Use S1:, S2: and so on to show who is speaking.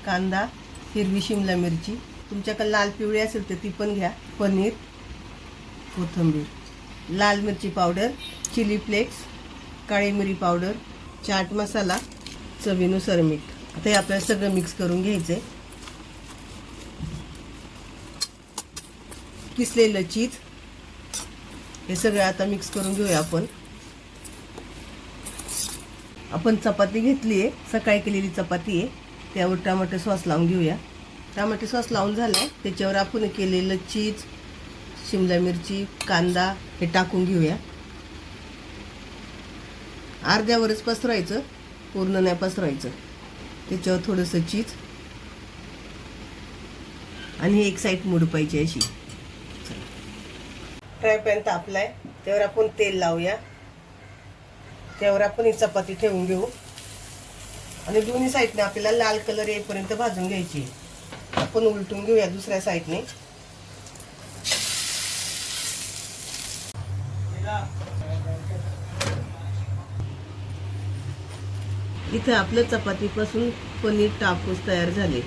S1: कांदा, हिरवी शिमला मिरची, तुमच्याकडे लाल पिवळी असेल तर ती पण घ्या, पनीर, कोथिंबीर, लाल मिरची पावडर, चिली फ्लेक्स, काळी मिरी पावडर, चाट मसाला, चवीनुसार मीठ. आता हे आपल्याला सगळं मिक्स करून घ्यायचं आहे. किसलेलं चीज हे सगळं आता मिक्स करून घेऊया आपण. आपण चपाती घेतली आहे, सकाळी केलेली चपाती आहे, त्यावर टमाटर सॉस लावून घेऊया. टमाटर सॉस लावून झालं, त्याच्यावर आपण केलेलं चीज, शिमला मिरची, कांदा हे टाकून घेऊया. अर्ध्यावरच पसरवायचं, पूर्ण नाही पसरवायचं. त्याच्यावर थोडंसं चीज आणि एक साईड मूड पाहिजे अशी. फ्राय पॅन तापलाय, त्यावर आपण तेल लावूया. त्यावर आपण ही चपाती ठेवून घेऊ आणि दोन्ही साईडने आपल्याला लाल कलर येईपर्यंत भाजून घ्यायची. आपण उलटून घेऊया दुसऱ्या साईडने. इथे आपलं चपातीपासून पनीर टाकोस तयार झाले.